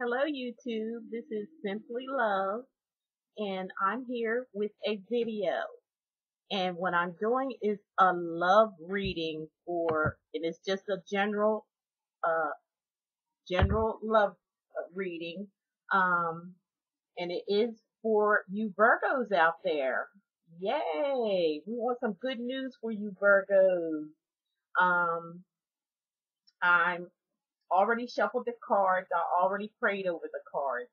Hello YouTube, this is Simply Love and I'm here with a video. And what I'm doing is a love reading it is just a uh, general love reading. Um, and it is for you Virgos out there. Yay! We want some good news for you Virgos. Um, I'm already shuffled the cards. I already prayed over the cards.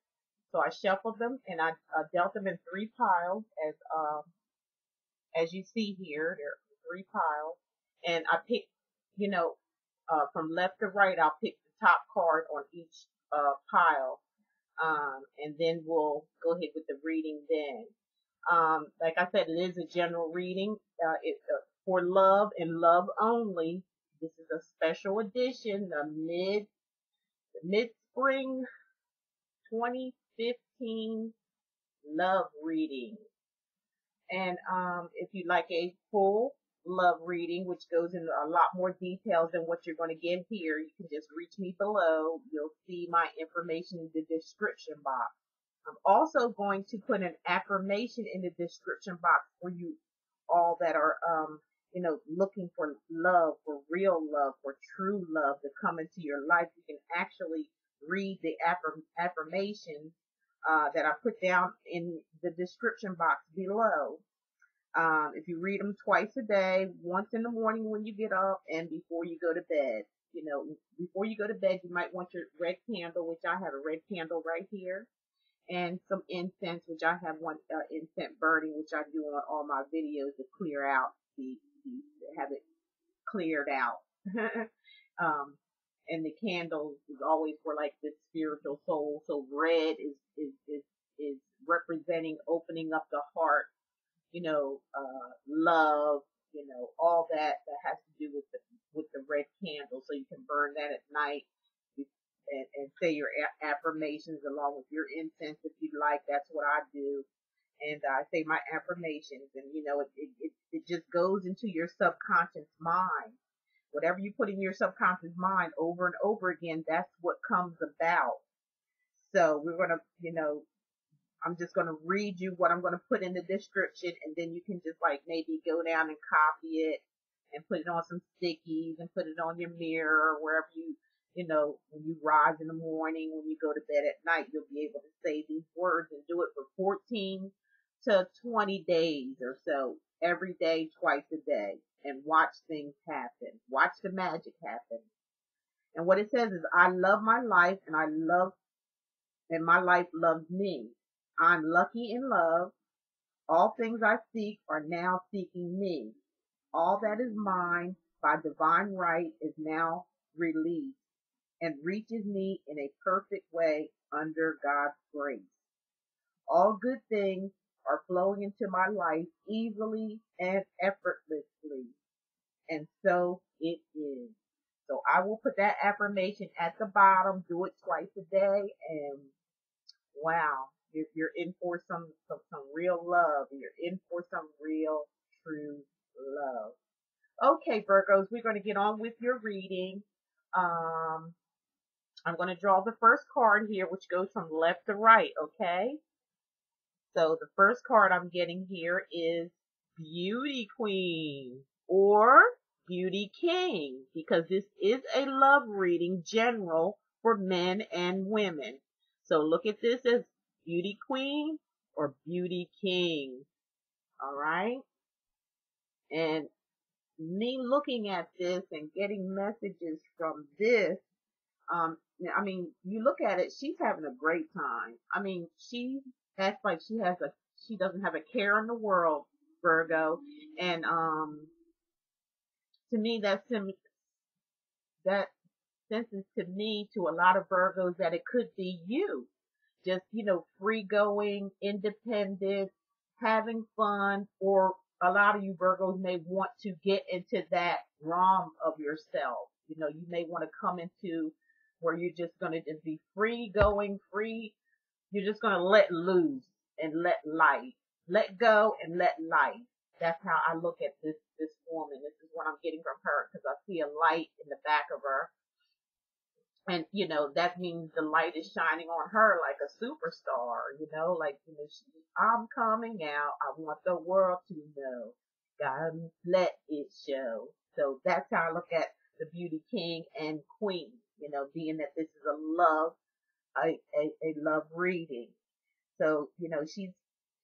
So I shuffled them and I dealt them in three piles as you see here. There are three piles, and I picked, from left to right. I'll pick the top card on each pile, and then we'll go ahead with the reading. Then, like I said, it is a general reading. It's for love and love only. This is a special edition, the mid spring 2015 love reading. And if you'd like a full love reading, which goes into a lot more details than what you're going to get here, you can just reach me below. You'll see my information in the description box. I'm also going to put an affirmation in the description box for you all that are, looking for love, for real love, for true love to come into your life. You can actually read the affirmations that I put down in the description box below. If you read them twice a day, once in the morning when you get up and before you go to bed. Before you go to bed, you might want your red candle, which I have a red candle right here, and some incense, which I have one incense burning, which I do on all my videos to clear out have it cleared out. And the candles is always for like the spiritual soul. So red is representing opening up the heart, love, all that has to do with the red candle. So you can burn that at night and say your affirmations along with your incense if you'd like. That's what I do. And I say my affirmations, and it just goes into your subconscious mind. Whatever you put in your subconscious mind over and over again, that's what comes about. So we're gonna, I'm just gonna read you what I'm gonna put in the description, and then you can just like maybe go down and copy it and put it on some stickies and put it on your mirror or wherever when you rise in the morning, when you go to bed at night, you'll be able to say these words and do it for 14 to 20 days or so, every day, twice a day, and watch things happen. Watch the magic happen. And what it says is, I love my life and my life loves me. I'm lucky in love. All things I seek are now seeking me. All that is mine by divine right is now released and reaches me in a perfect way under God's grace. All good things are flowing into my life easily and effortlessly. And so it is. So I will put that affirmation at the bottom, do it twice a day, and wow, you're in for some real love. You're in for some real, true love. Okay, Virgos, we're going to get on with your reading. I'm going to draw the first card here, which goes from left to right, okay? So the first card I'm getting here is Beauty Queen or Beauty King, because this is a love reading general for men and women. So look at this as Beauty Queen or Beauty King. All right. And me looking at this and getting messages from this, you look at it, she's having a great time. She acts like she doesn't have a care in the world, Virgo. And to me, that senses to me to a lot of Virgos that it could be you. Just, free going, independent, having fun, or a lot of you Virgos may want to get into that realm of yourself. You may want to come into where you're just going to just be free going, free. You're just going to let loose and let go and let life. That's how I look at this woman. This is what I'm getting from her, because I see a light in the back of her. And, that means the light is shining on her like a superstar, like, I'm coming out. I want the world to know. Gotta let it show. So that's how I look at the beauty king and queen, being that this is a love reading. So,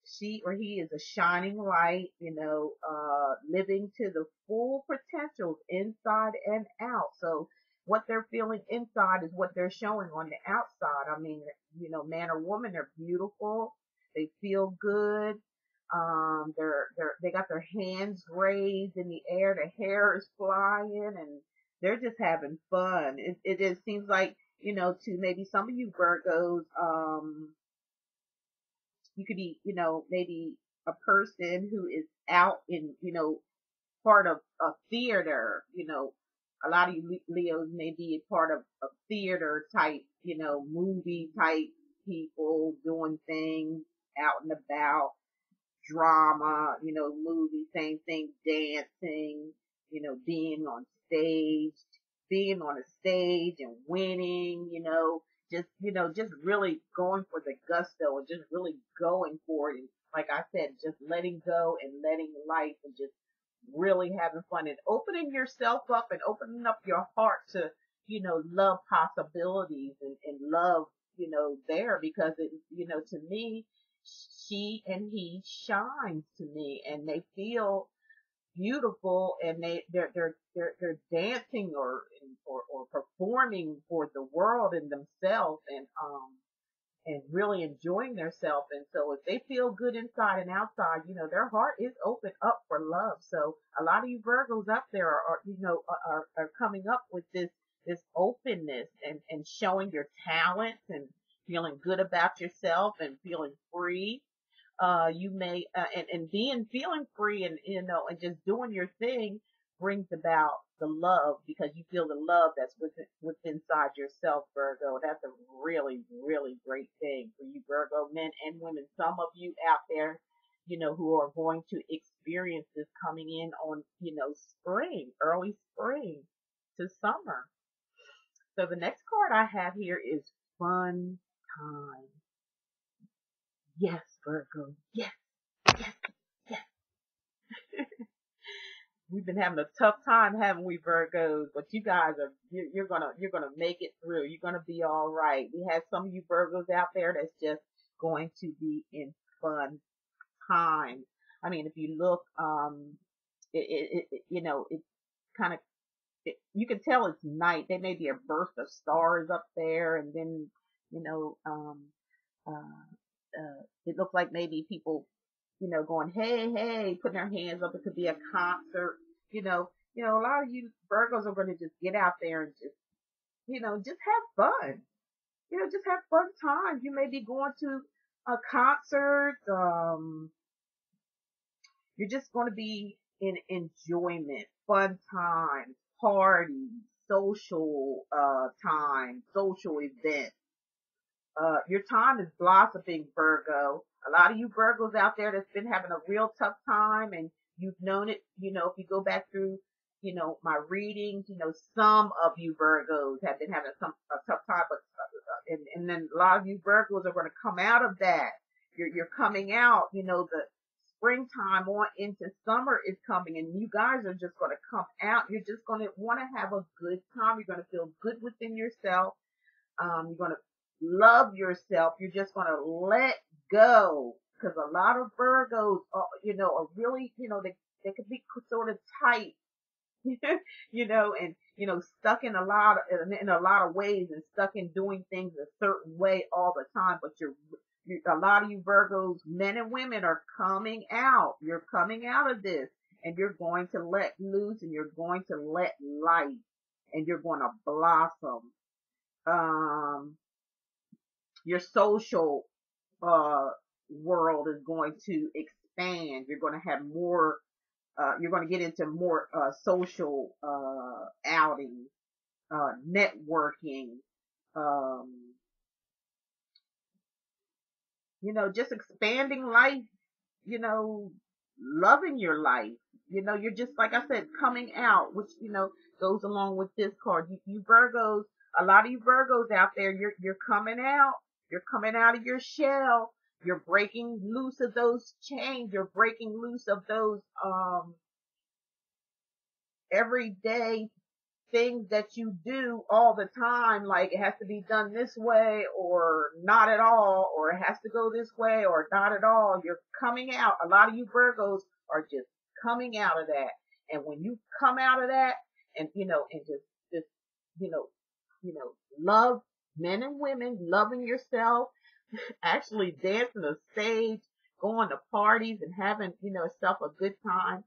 she or he is a shining light, living to the full potentials inside and out. So what they're feeling inside is what they're showing on the outside. I mean, man or woman, they're beautiful. They feel good. They got their hands raised in the air. The hair is flying and they're just having fun. It just seems like, to maybe some of you Virgos, you could be, maybe a person who is out in, part of a theater, a lot of you Leos may be a part of a theater type, movie type people doing things out and about, drama, movie, same thing, dancing, being on stage, being on a stage and winning, just really going for the gusto and just really going for it. And like I said, just letting go and letting life and just really having fun and opening yourself up and opening up your heart to, love possibilities and love, there because it, to me, she and he shines to me and they feel beautiful and they're dancing or performing for the world and themselves and really enjoying themselves. And so if they feel good inside and outside, their heart is open up for love. So a lot of you Virgos up there are coming up with this openness and showing your talents and feeling good about yourself and feeling free. You may, and feeling free and, and just doing your thing brings about the love because you feel the love that's within inside yourself, Virgo. That's a really, really great thing for you Virgo men and women. Some of you out there, who are going to experience this coming in on, spring, early spring to summer. So the next card I have here is fun time. Yes, Virgo. Yes, yes, yes. We've been having a tough time, haven't we, Virgos? But you guys you're gonna make it through. You're gonna be all right. We have some of you Virgos out there that's just going to be in fun time. I mean, if you look, it kind of, you can tell it's night. There may be a burst of stars up there, and then, it looks like maybe people, going, hey, hey, putting their hands up. It could be a concert, a lot of you Virgos are going to just get out there and just, just have fun, just have fun times. You may be going to a concert. You're just going to be in enjoyment, fun times, parties, social, time, social events. Your time is blossoming, Virgo. A lot of you Virgos out there that's been having a real tough time and you've known it, if you go back through, my readings, some of you Virgos have been having a tough time, but, and then a lot of you Virgos are going to come out of that. You're coming out, the springtime on into summer is coming and you guys are just going to come out. You're just going to want to have a good time. You're going to feel good within yourself. You're going to love yourself. You're just going to let go because a lot of Virgos are really, they could be sort of tight, and, stuck in a lot of ways and stuck in doing things a certain way all the time. But a lot of you Virgos, men and women, are coming out. You're coming out of this and you're going to let loose and you're going to let light and you're going to blossom. Your social, world is going to expand. You're going to have more, you're going to get into more, social, outings, networking, just expanding life, loving your life. You're just, like I said, coming out, which, goes along with this card. You Virgos, a lot of you Virgos out there, you're coming out. You're coming out of your shell. You're breaking loose of those chains. You're breaking loose of those everyday things that you do all the time, like it has to be done this way or not at all, or it has to go this way or not at all. You're coming out. A lot of you Virgos are just coming out of that. And when you come out of that and, and just, you know, love men and women, loving yourself, actually dancing the stage, going to parties and having, yourself a good time,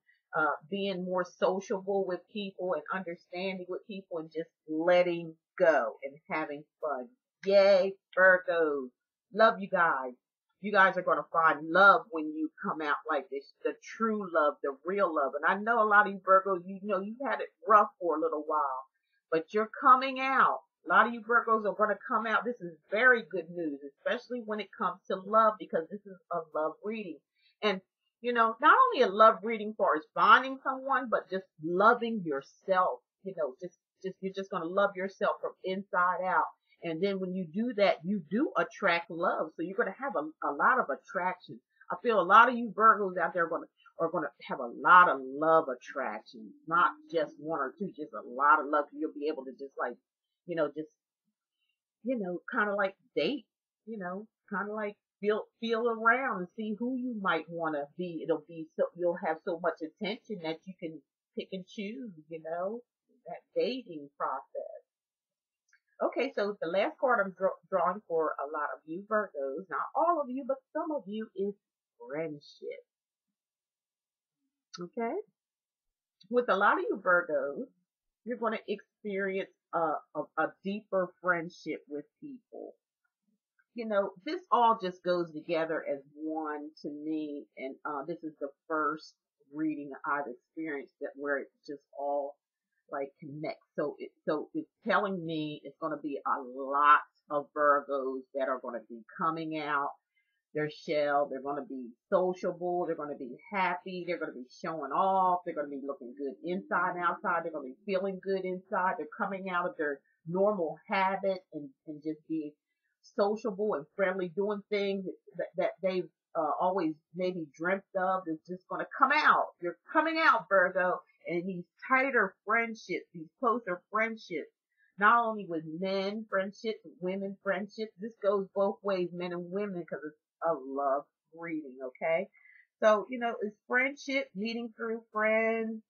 being more sociable with people and understanding with people and just letting go and having fun. Yay, Virgos. Love you guys. You guys are going to find love when you come out like this, the true love, the real love. And I know a lot of you Virgos, you've had it rough for a little while, but you're coming out. A lot of you Virgos are going to come out. This is very good news, especially when it comes to love, because this is a love reading. And, not only a love reading for as finding someone, but just loving yourself. You're just going to love yourself from inside out. And then when you do that, you do attract love. So you're going to have a lot of attraction. I feel a lot of you Virgos out there are going to have a lot of love attraction, not just one or two, just a lot of love. You'll be able to just kind of like date, kind of like feel around and see who you might want to be. You'll have so much attention that you can pick and choose, that dating process. Okay, so the last card I'm drawing for a lot of you Virgos, not all of you, but some of you, is friendship. Okay? With a lot of you Virgos, you're going to experience a deeper friendship with people. This all just goes together as one to me, and this is the first reading I've experienced where it just all like connects. So it's telling me it's going to be a lot of Virgos that are going to be coming out their shell. They're going to be sociable. They're going to be happy. They're going to be showing off. They're going to be looking good inside and outside. They're going to be feeling good inside. They're coming out of their normal habits and just being sociable and friendly, doing things that they've always maybe dreamt of. Is just going to come out. You're coming out, Virgo, and these tighter friendships, these closer friendships, not only with men friendships, women friendships. This goes both ways, men and women, because it's a love reading. Okay, so it's friendship, meeting through friends.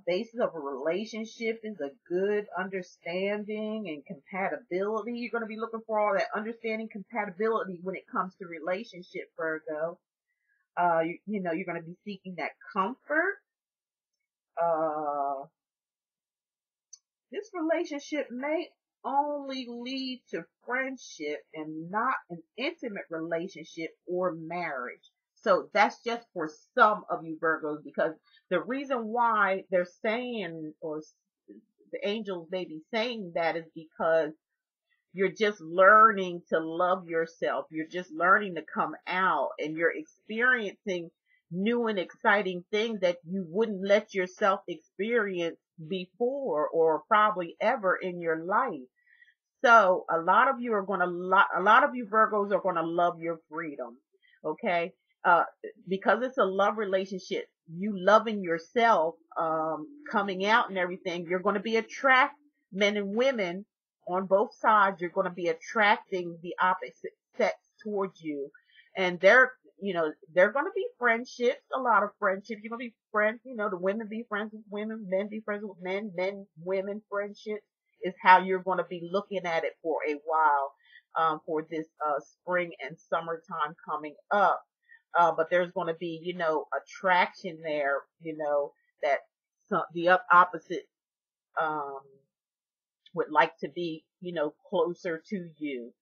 Basis of a relationship is a good understanding and compatibility. You're going to be looking for all that understanding, compatibility when it comes to relationship, Virgo. You're going to be seeking that comfort. This relationship may only lead to friendship and not an intimate relationship or marriage. So that's just for some of you Virgos, because the reason why they're saying, or the angels may be saying that, is because you're just learning to love yourself. You're just learning to come out, and you're experiencing new and exciting things that you wouldn't let yourself experience before or probably ever in your life. So a lot of you Virgos are going to love your freedom. Okay. Because it's a love relationship, you loving yourself, coming out and everything, you're going to be attract men and women on both sides. You're going to be attracting the opposite sex towards you, and they're going to be friendships, a lot of friendships. You're going to be friends, the women be friends with women, men be friends with men, women friendships is how you're going to be looking at it for a while, for this, spring and summertime coming up. But there's going to be, attraction there, that the opposite, would like to be, closer to you.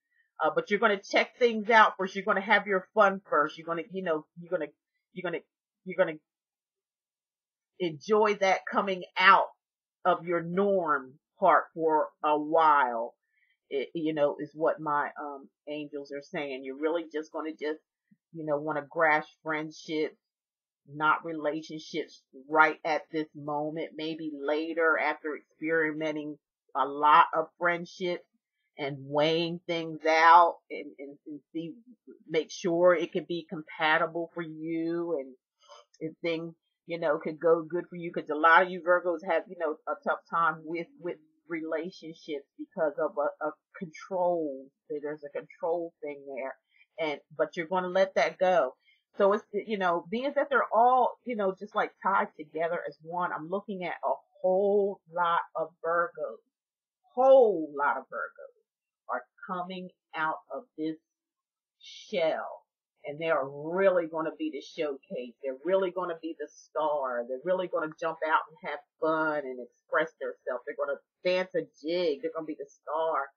But you're going to check things out first. You're going to have your fun first. You're going to enjoy that coming out of your norm part for a while. Is what my, angels are saying. You're really just going to just, want to grasp friendships, not relationships right at this moment, maybe later after experimenting a lot of friendships and weighing things out and see, make sure it can be compatible for you and things, could go good for you. Cause a lot of you Virgos have, a tough time with relationships because of a control. There's a control thing there. But you're going to let that go. So it's, being that they're all, just like tied together as one, I'm looking at a whole lot of Virgos are coming out of this shell. And they are really going to be the showcase. They're really going to be the star. They're really going to jump out and have fun and express themselves. They're going to dance a jig. They're going to be the star.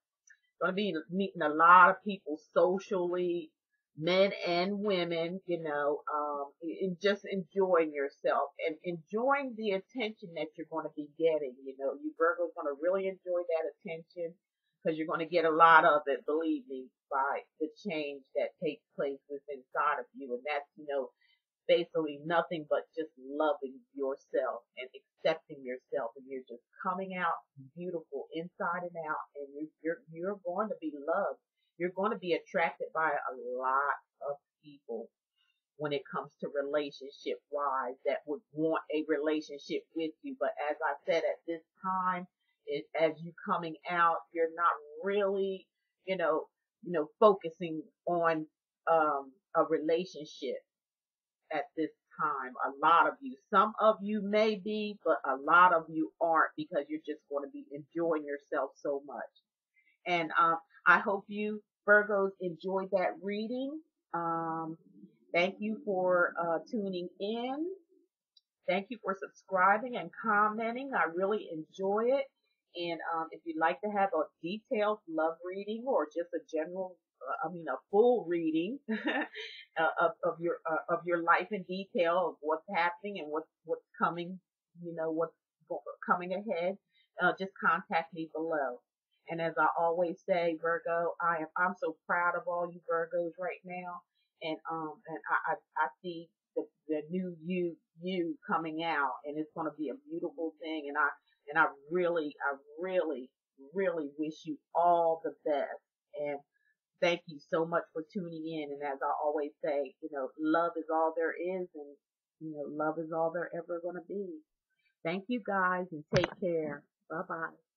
Going to be meeting a lot of people socially, men and women, and just enjoying yourself and enjoying the attention that you're going to be getting. You Virgo's going to really enjoy that attention because you're going to get a lot of it, believe me, by the change that takes place within inside of you. And that's, basically nothing but just loving yourself and accepting yourself, and you're just coming out beautiful inside and out, and you're going to be loved. You're going to be attracted by a lot of people when it comes to relationship wise that would want a relationship with you. But as I said, at this time, as you coming out, you're not really, focusing on a relationship at this time. A lot of you, some of you may be, but a lot of you aren't, because you're just going to be enjoying yourself so much. And I hope you Virgos enjoyed that reading. Thank you for tuning in. Thank you for subscribing and commenting. I really enjoy it. And if you'd like to have a detailed love reading or just a general, a full reading of your life in detail of what's happening and what's coming, what's coming ahead, just contact me below. And as I always say, Virgo, I'm so proud of all you Virgos right now, and I see the new you coming out, and it's going to be a beautiful thing. And I really wish you all the best. And thank you so much for tuning in. And as I always say, love is all there is, and love is all there ever going to be. Thank you guys, and take care. Bye bye.